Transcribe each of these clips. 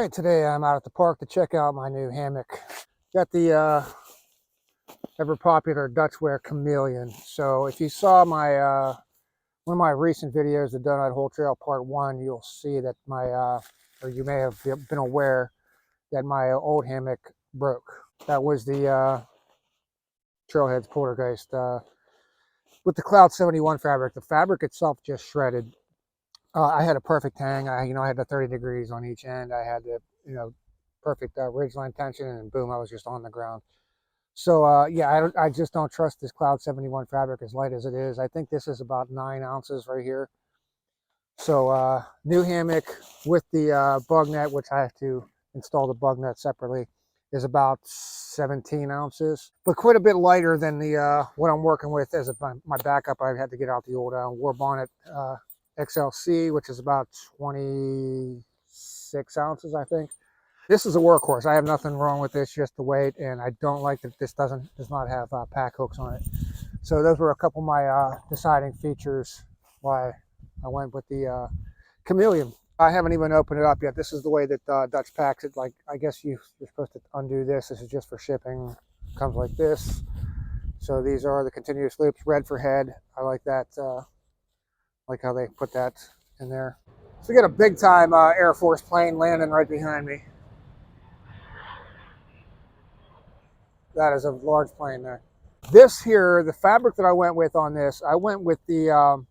right, today I'm out at the park to check out my new hammock. Got the ever popular Dutchware Chameleon. So if you saw my one of my recent videos, the Donut Hole Trail Part 1, you'll see that my, or you may have been aware that my old hammock broke. That was the Trailhead's Poltergeist with the Cloud 71 fabric. The fabric itself just shredded. I had a perfect hang. I had the 30 degrees on each end. I had the, perfect ridgeline tension, and boom, I was just on the ground. So yeah, I just don't trust this Cloud 71 fabric as light as it is. I think this is about 9 ounces right here. So new hammock with the bug net, which I have to install the bug net separately, is about 17 ounces, but quite a bit lighter than the what I'm working with as my backup. I had to get out the old War Bonnet XLC, which is about 26 ounces, I think. This is a workhorse. I have nothing wrong with this, just the weight, and I don't like that this does not have pack hooks on it. So those were a couple of my deciding features why I went with the Chameleon. I haven't even opened it up yet. This is the way that Dutch packs it. Like, I guess you're supposed to undo this. This is just for shipping. It comes like this. So these are the continuous loops, red for head. I like that. Like how they put that in there. So we got a big time Air Force plane landing right behind me. That is a large plane there. This here, the fabric that I went with on this, I went with the,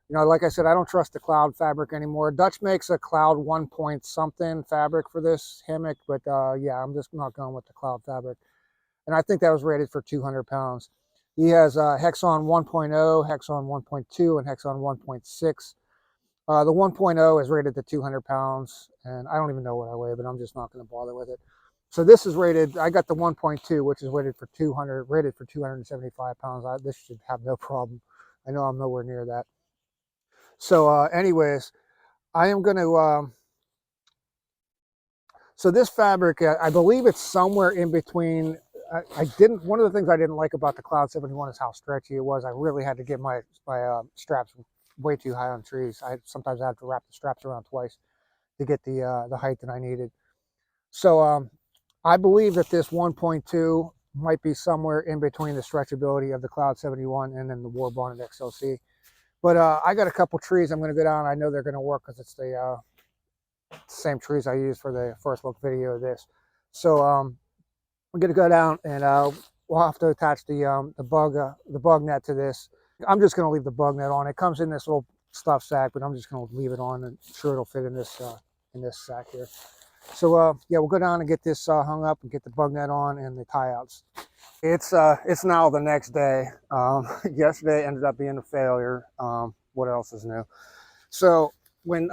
like I said, I don't trust the Cloud fabric anymore. Dutch makes a Cloud 1 point something fabric for this hammock, but yeah, I'm just not going with the Cloud fabric. And I think that was rated for 200 pounds. He has Hexon 1.0, Hexon 1.2, and Hexon 1.6. The 1.0 is rated to 200 pounds, and I don't even know what I weigh, but I'm just not going to bother with it. So this is rated, I got the 1.2, which is rated for 275 pounds. This should have no problem. I know I'm nowhere near that. So anyways, I am going to, so this fabric, I believe it's somewhere in between. One of the things I didn't like about the Cloud 71 is how stretchy it was. I really had to get my straps way too high on trees. Sometimes I have to wrap the straps around twice to get the height that I needed. So I believe that this 1.2 might be somewhere in between the stretchability of the Cloud 71 and then the War Bonnet XLC. But I got a couple trees I'm going to go down. I know they're going to work because it's the same trees I used for the first look video of this. So I'm going to go down, and we'll have to attach the bug net to this. I'm just going to leave the bug net on. It comes in this little stuff sack, but I'm just going to leave it on, and I'm sure it'll fit in this sack here. So yeah, we'll go down and get this hung up and get the bug net on and the tie outs. It's now the next day. Yesterday ended up being a failure. What else is new? So when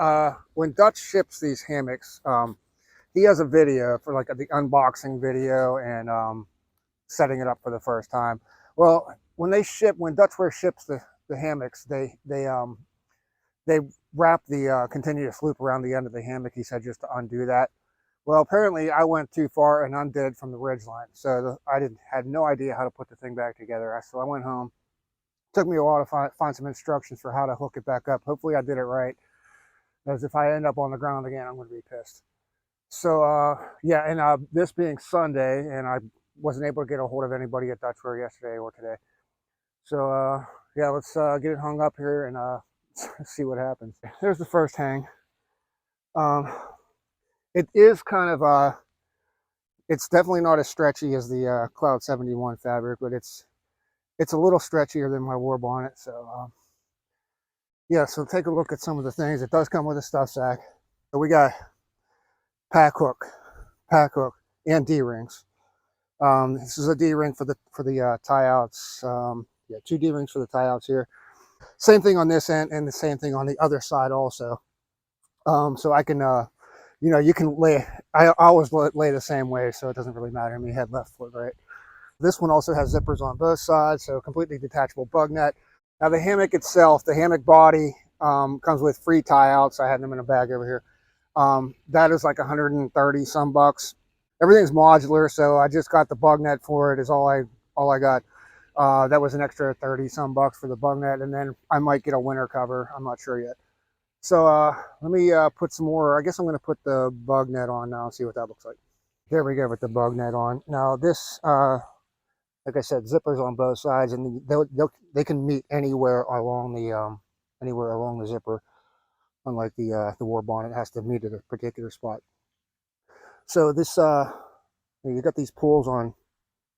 Dutch ships these hammocks, he has a video for like the unboxing video and setting it up for the first time. Well, when Dutchware ships the hammocks, they wrap the continuous loop around the end of the hammock. He said just to undo that. Well, apparently I went too far and undid it from the ridge line. So I had no idea how to put the thing back together. So I went home. It took me a while to find some instructions for how to hook it back up. Hopefully I did it right. Because if I end up on the ground again, I'm going to be pissed. So yeah, and this being Sunday, and I wasn't able to get a hold of anybody at Dutchware yesterday or today. So yeah, let's get it hung up here and see what happens. There's the first hang. It is kind of it's definitely not as stretchy as the Cloud 71 fabric, but it's a little stretchier than my War Bonnet. So yeah, so take a look at some of the things. It does come with a stuff sack. So we got pack hook, and D-rings. This is a D-ring for the tie outs. Yeah, 2 D-rings for the tie outs here. Same thing on this end, and the same thing on the other side also. So I can, you can lay. I always lay the same way, so it doesn't really matter to me. Head, left foot, right. This one also has zippers on both sides, so completely detachable bug net. Now the hammock itself, the hammock body comes with free tie outs. I had them in a bag over here. That is like 130 some bucks. Everything's modular, so I just got the bug net for it. Is all I got. That was an extra 30 some bucks for the bug net, and then I might get a winter cover. I'm not sure yet. So let me put some more. I guess I'm going to put the bug net on now and see what that looks like. There we go with the bug net on. Now this, like I said, zippers on both sides, and they can meet anywhere along the zipper. Unlike the war bonnet, it has to meet at a particular spot. So this, you got these pulls on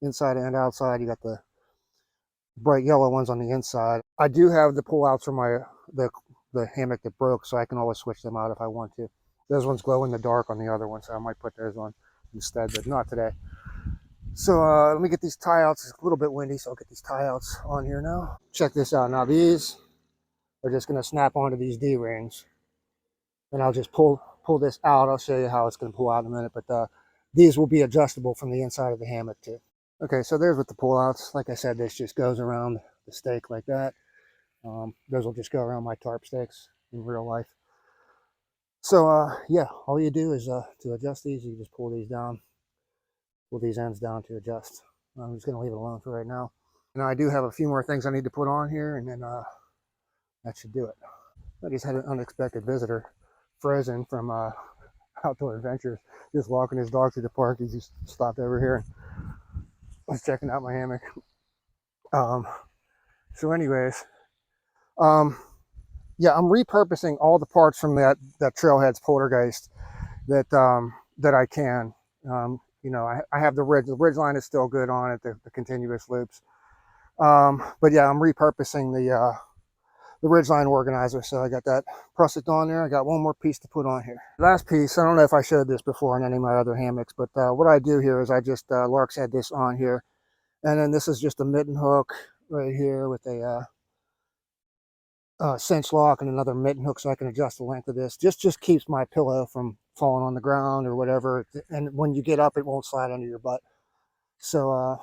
inside and outside. You got the bright yellow ones on the inside. I do have the pull outs for the hammock that broke, so I can always switch them out if I want to. Those ones glow in the dark on the other one, so I might put those on instead, but not today. So let me get these tie outs. It's a little bit windy, so I'll get these tie outs on here now. Check this out. Now these are just going to snap onto these D-rings, and I'll just pull this out. I'll show you how it's going to pull out in a minute, but these will be adjustable from the inside of the hammock too. Okay, so there's with the pull outs. Like I said, this just goes around the stake like that. Those will just go around my tarp stakes in real life. So yeah, all you do is to adjust these, you just pull these down, pull these ends down to adjust. I'm just going to leave it alone for right now. And I do have a few more things I need to put on here, and then that should do it. I just had an unexpected visitor, Frozen from Outdoor Adventures, just walking his dog through the park. He just stopped over here and was checking out my hammock. So anyways, yeah, I'm repurposing all the parts from that Trailheads Poltergeist that I can. You know, I have the ridge line is still good on it, the continuous loops. But yeah, I'm repurposing the ridgeline organizer. So I got that prusik on there. I got one more piece to put on here. Last piece, I don't know if I showed this before on any of my other hammocks, but what I do here is I just Lark's had this on here, and then this is just a mitten hook right here with a cinch lock and another mitten hook, so I can adjust the length of this. Just keeps my pillow from falling on the ground or whatever, and when you get up, it won't slide under your butt. So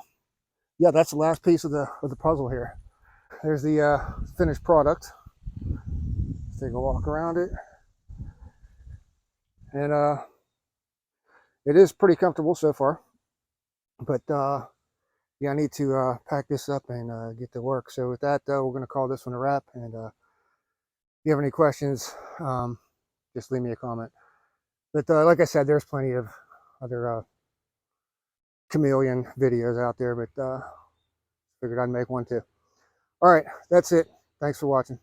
yeah, that's the last piece of the puzzle here. There's the finished product. Let's take a walk around it, and it is pretty comfortable so far. But yeah, I need to pack this up and get to work. So with that, we're going to call this one a wrap. And if you have any questions, just leave me a comment. But like I said, there's plenty of other chameleon videos out there, but figured I'd make one too. All right, that's it. Thanks for watching.